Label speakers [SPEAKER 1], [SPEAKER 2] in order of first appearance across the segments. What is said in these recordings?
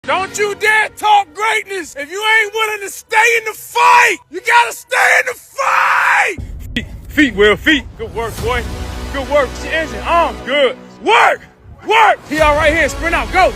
[SPEAKER 1] Don't you dare talk greatness if you ain't willing to stay in the fight. You gotta stay in the fight. Feet, Will, feet. Good work, boy. Good work. Your engine, arms, good. Work. He all right here. Sprint out. Go.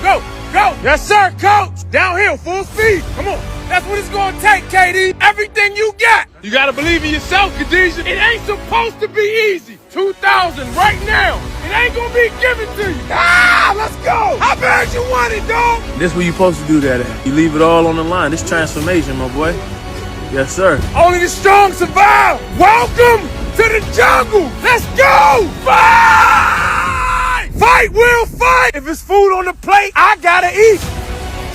[SPEAKER 1] Yes, sir, coach. Downhill, full speed. Come on. That's what it's gonna take, KD. Everything you got. You gotta believe in yourself, Khadijah. It ain't supposed to be easy. 2,000 right now. It ain't gonna be given to you. Let's go. How bad you want it, dog?
[SPEAKER 2] This where you supposed to do that at. You leave it all on the line. This transformation, my boy. Yes, sir.
[SPEAKER 1] Only the strong survive. Welcome to the jungle. Let's go. Fight, Will, fight. If it's food on the plate, I gotta eat.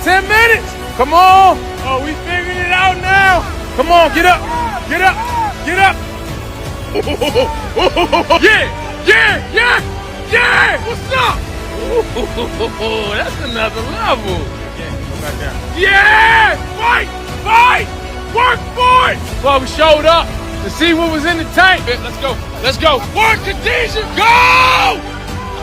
[SPEAKER 1] 10 minutes. Come on. Oh, we figuring it out now. Come on, get up. Yeah. What's up?
[SPEAKER 2] That's another level.
[SPEAKER 1] Yeah, fight. Work for it. Well, we showed up to see what was in the tank. Let's go. Work, Khadijah, go.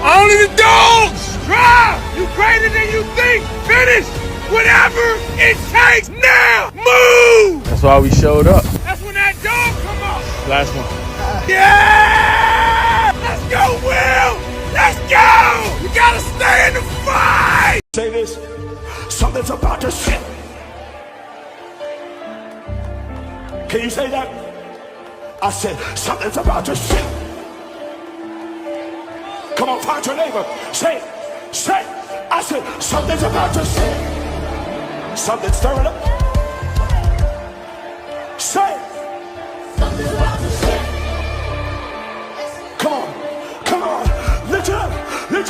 [SPEAKER 1] Only the dogs. Drive. You greater than you think. Finish. Whatever it takes now. Move.
[SPEAKER 2] That's why we showed up.
[SPEAKER 1] That's when that dog come out.
[SPEAKER 2] Last one.
[SPEAKER 1] Yeah. Let's go, Will. Let's go. You gotta stay in the fight.
[SPEAKER 3] Say this. Something's about to shift. Can you say that? I said something's about to shift. Come on, find your neighbor. Say. I said something's about to shift. Something's stirring up. Say. Something's about to shift. Come on. Lift it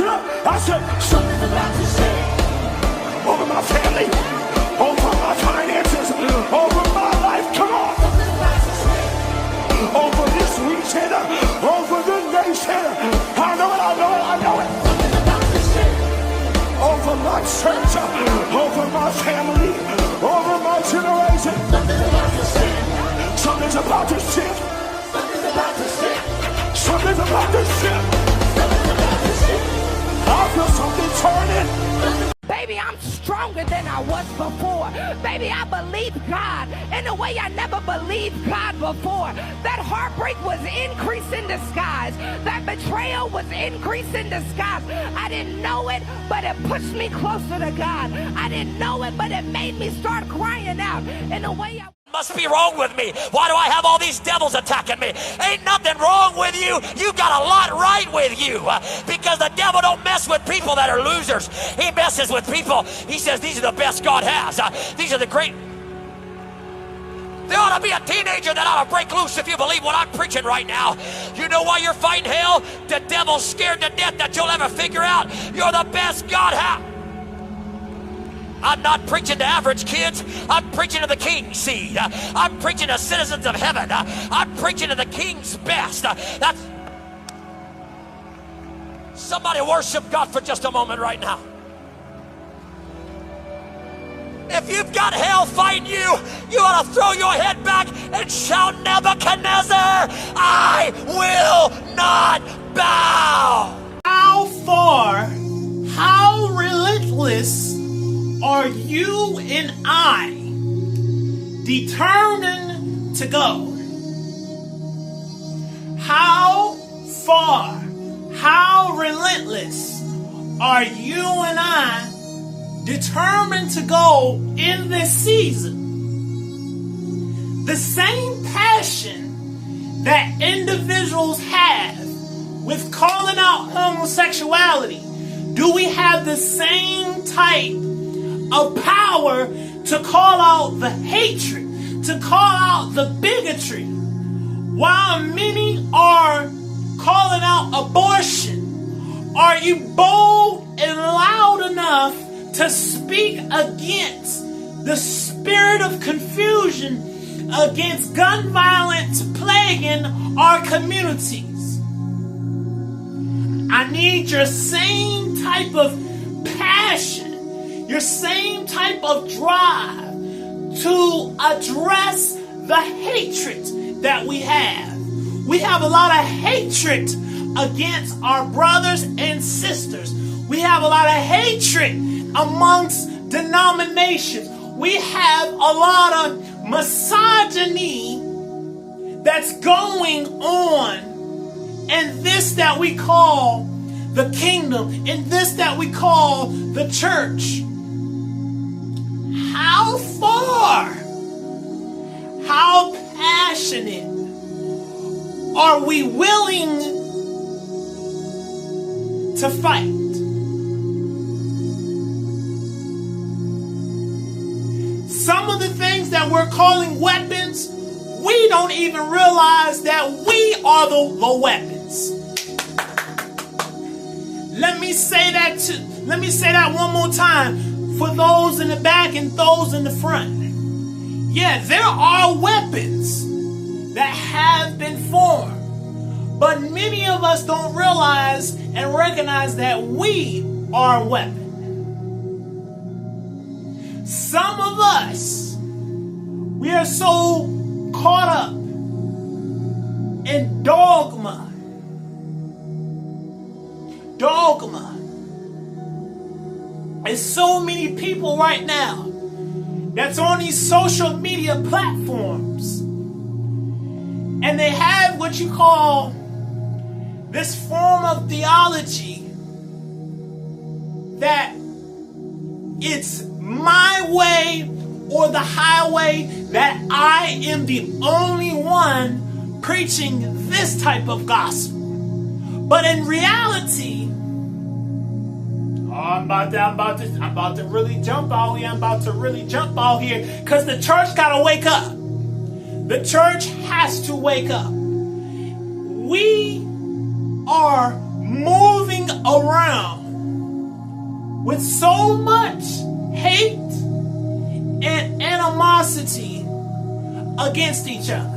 [SPEAKER 3] up. I said something's about to shift. Over my family, over my finances, over my life. Come on. Over this region, over the nation. I know it. Over my church, over my family, over my generation. Something's about to shift. Something's about to shift. I feel something turning.
[SPEAKER 4] Baby, I'm stronger than I was before. Baby, I believe God in a way I never believed God before. That heartbreak was increase in disguise. That betrayal was increase in disguise. I didn't know it, but it pushed me closer to God. I didn't know it, but it made me start crying out in a way I
[SPEAKER 5] must be wrong with me. Why do I have all these devils attacking me? Ain't nothing wrong with you. You got a lot right with you, because the devil don't mess with people that are losers. He messes with people. He says these are the best God has. These are the great. There ought to be a teenager that ought to break loose if you believe what I'm preaching right now. You know why you're fighting hell? The devil's scared to death that you'll ever figure out you're the best God has. I'm not preaching to average kids. I'm preaching to the king's seed. I'm preaching to citizens of heaven. I'm preaching to the king's best. That's... Somebody worship God for just a moment right now. If you've got hell fighting you, you ought to throw your head back and shout, Nebuchadnezzar, I will not bow.
[SPEAKER 6] How far, how relentless are you and I determined to go? How far, how relentless are you and I determined to go in this season? The same passion that individuals have with calling out homosexuality, do we have the same type of power to call out the hatred, to call out the bigotry? While many are calling out abortion, are you bold and loud enough to speak against the spirit of confusion, against gun violence plaguing our communities? I need your same type of passion, your same type of drive to address the hatred that we have. We have a lot of hatred against our brothers and sisters. We have a lot of hatred amongst denominations. We have a lot of misogyny that's going on in this that we call the kingdom, in this that we call the church. How far, how passionate are we willing to fight? Some of the things that we're calling weapons, we don't even realize that we are the weapons. Let me say that one more time for those in the back and those in the front. Yeah, there are weapons that have been formed, but many of us don't realize and recognize that we are a weapon. Some of us, we are so caught up in dogma. There's so many people right now that's on these social media platforms, and they have what you call this form of theology that it's my way or the highway, that I am the only one preaching this type of gospel. But in reality, I'm about to really jump out here, because the church gotta wake up. The church has to wake up. We are moving around with so much hate and animosity against each other.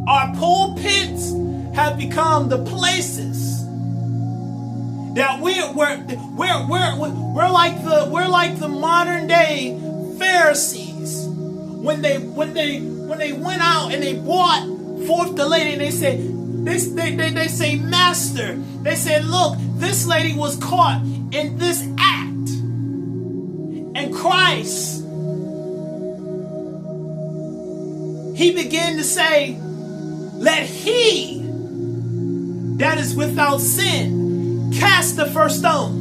[SPEAKER 6] Our pulpits have become the places that we're like the modern day Pharisees when they went out and they brought forth the lady, and they say, Master, they said, look, this lady was caught in this act, and Christ, he began to say, let he that is without sin cast the first stone.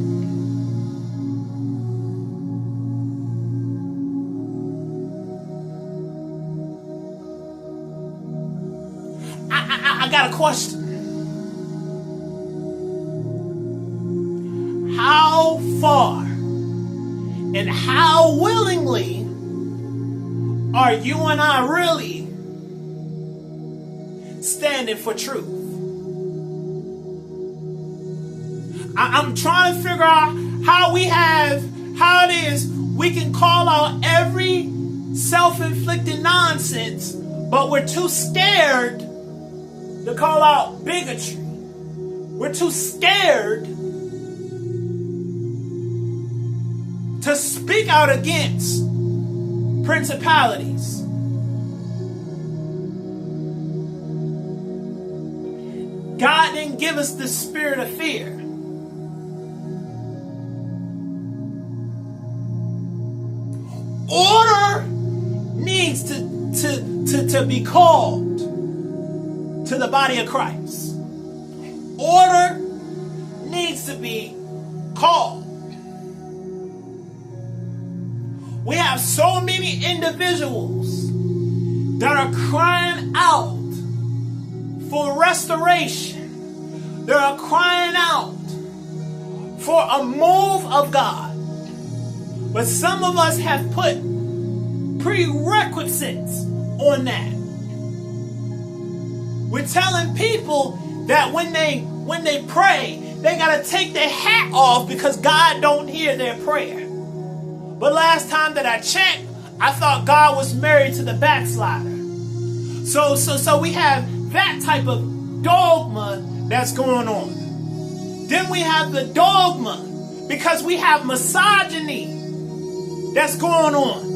[SPEAKER 6] I got a question. How far and how willingly are you and I really standing for truth? I'm trying to figure out how it is we can call out every self-inflicted nonsense, but we're too scared to call out bigotry. We're too scared to speak out against principalities. God didn't give us the spirit of fear. Order needs to be called to the body of Christ. Order needs to be called. We have so many individuals that are crying out for restoration. They are crying out for a move of God. But some of us have put prerequisites on that. We're telling people that when they pray, they gotta take their hat off because God don't hear their prayer. But last time that I checked, I thought God was married to the backslider. So we have that type of dogma that's going on. Then we have the dogma because we have misogyny that's going on.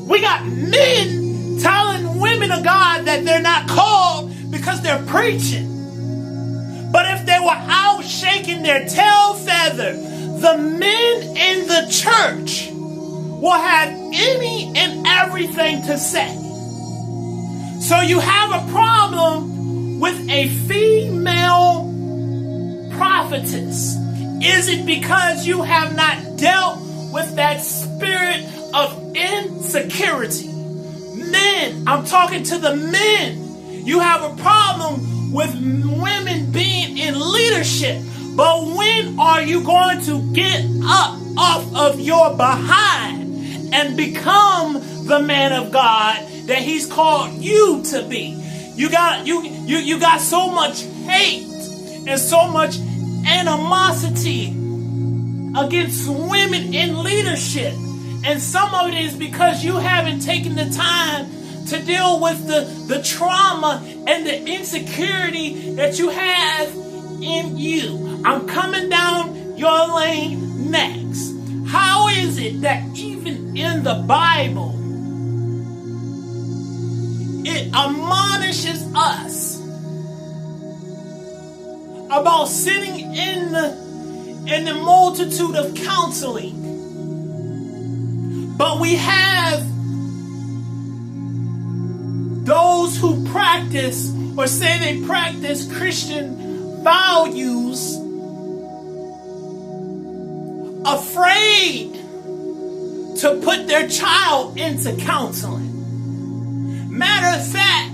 [SPEAKER 6] We got men telling women of God that they're not called because they're preaching. But if they were out shaking their tail feather, the men in the church will have any and everything to say. So you have a problem with a female prophetess. Is it because you have not dealt with that spirit of insecurity? Men, I'm talking to the men. You have a problem with women being in leadership. But when are you going to get up off of your behind and become the man of God that he's called you to be? You got so much hate and so much animosity against women in leadership. And some of it is because you haven't taken the time to deal with the trauma and the insecurity that you have in you. I'm coming down your lane next. How is it that even in the Bible, it admonishes us about sitting in the multitude of counseling, but we have those who practice or say they practice Christian values afraid to put their child into counseling? Matter of fact,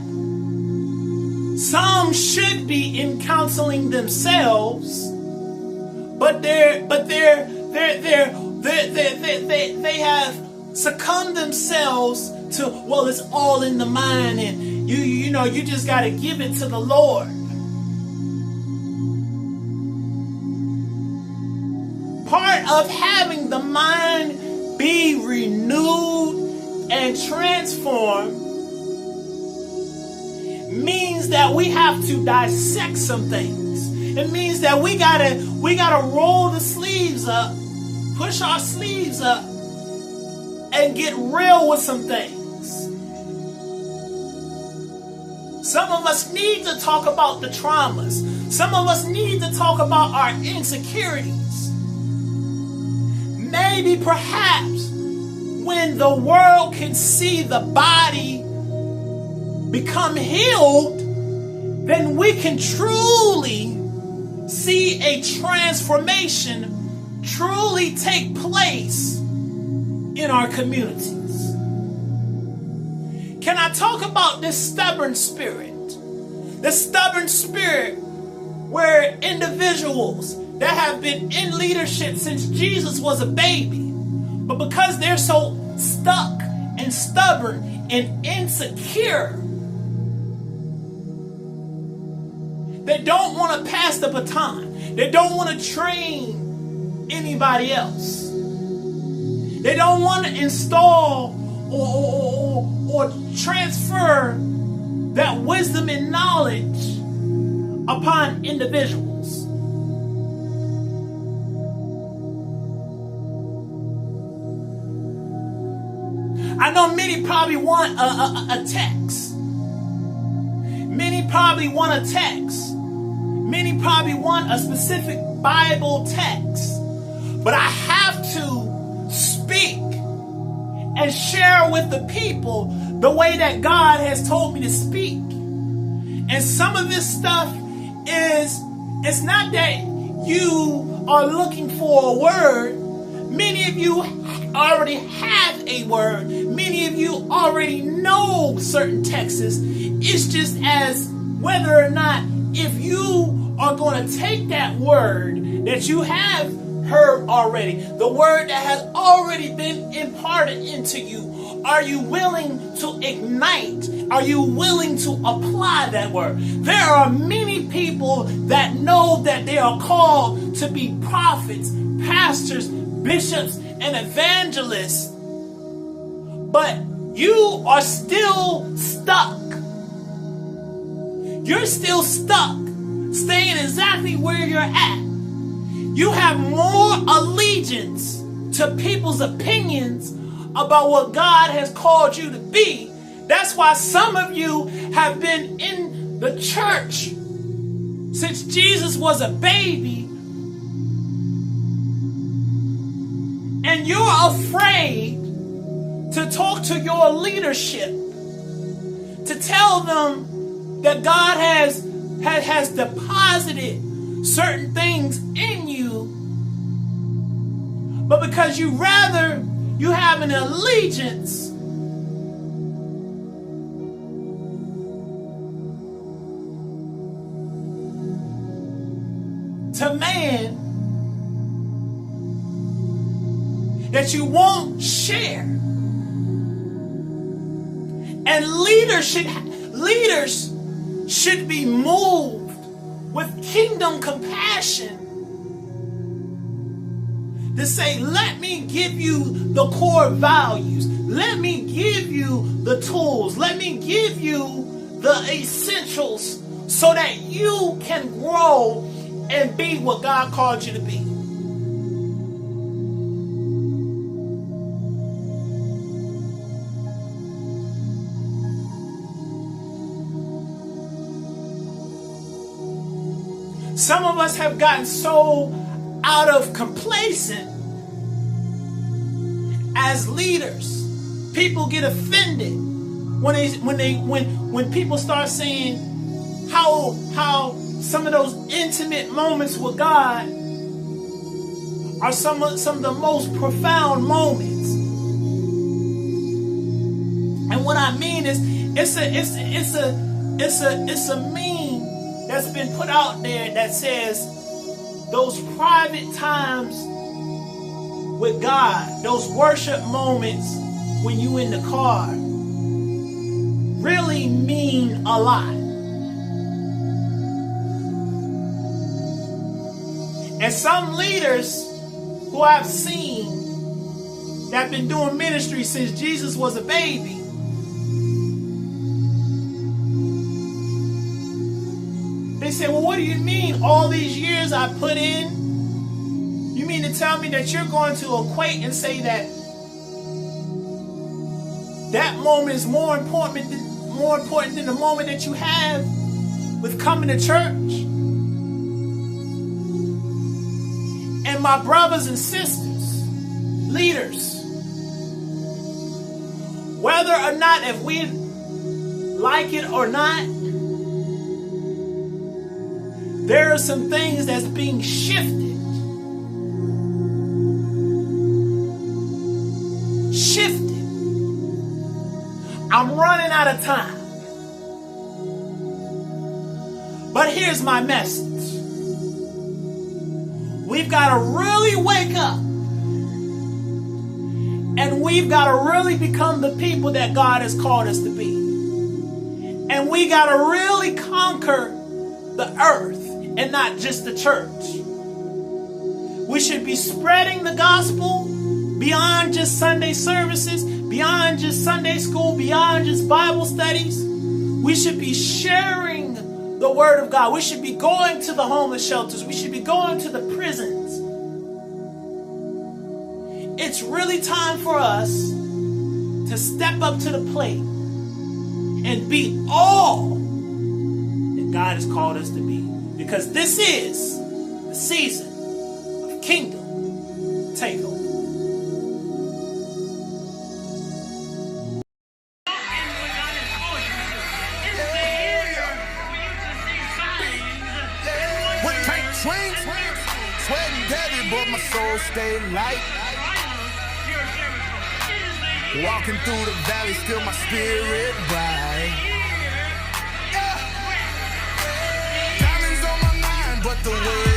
[SPEAKER 6] some should be in counseling themselves, but they have succumbed themselves to, well, it's all in the mind, and you just got to give it to the Lord. Part of having the mind be renewed and transformed means that we have to dissect some things. It means that we gotta roll the sleeves up, push our sleeves up, and get real with some things. Some of us need to talk about the traumas. Some of us need to talk about our insecurities. Maybe perhaps when the world can see the body become healed, then we can truly see a transformation truly take place in our communities. Can I talk about this stubborn spirit? This stubborn spirit where individuals that have been in leadership since Jesus was a baby, but because they're so stuck and stubborn and insecure, they don't want to pass the baton. They don't want to train anybody else. They don't want to install or transfer that wisdom and knowledge upon individuals. I know many probably want a text. Many probably want a text. Many probably want a specific Bible text. But I have to speak and share with the people the way that God has told me to speak. And some of this stuff it's not that you are looking for a word. Many of you already have a word. Many of you already know certain texts. It's just as whether or not if you are going to take that word that you have heard already, the word that has already been imparted into you, are you willing to ignite? Are you willing to apply that word? There are many people that know that they are called to be prophets, pastors, bishops, and evangelists, but you are still stuck. You're still stuck, staying exactly where you're at. You have more allegiance to people's opinions about what God has called you to be. That's why some of you have been in the church since Jesus was a baby, And you're afraid to talk to your leadership, to tell them that God has deposited certain things in you, but because you have an allegiance to man, that you won't share. And leaders should be moved with kingdom compassion to say, let me give you the core values. Let me give you the tools. Let me give you the essentials so that you can grow and be what God called you to be. Some of us have gotten so out of complacent as leaders. People get offended when people start saying how some of those intimate moments with God are some of the most profound moments. And what I mean is, it's a meme that's been put out there that says those private times with God, those worship moments when you in the car, really mean a lot. And some leaders who I've seen that have been doing ministry since Jesus was a baby, they say, well, what do you mean all these years I put in? You mean to tell me that you're going to equate and say that that moment is more important than the moment that you have with coming to church? And my brothers and sisters, leaders, whether or not, if we like it or not, there are some things that's being shifted. I'm running out of time. But here's my message. We've got to really wake up. And we've got to really become the people that God has called us to be. And we got to really conquer the earth and not just the church. We should be spreading the gospel beyond just Sunday services, beyond just Sunday school, beyond just Bible studies. We should be sharing the word of God. We should be going to the homeless shelters. We should be going to the prisons. It's really time for us to step up to the plate and be all that God has called us to be. Because this is the season of kingdom takeover.
[SPEAKER 3] Sweating heavy, but my soul stay light. Walking through the valley, still my spirit bright. Diamonds on my mind, but the way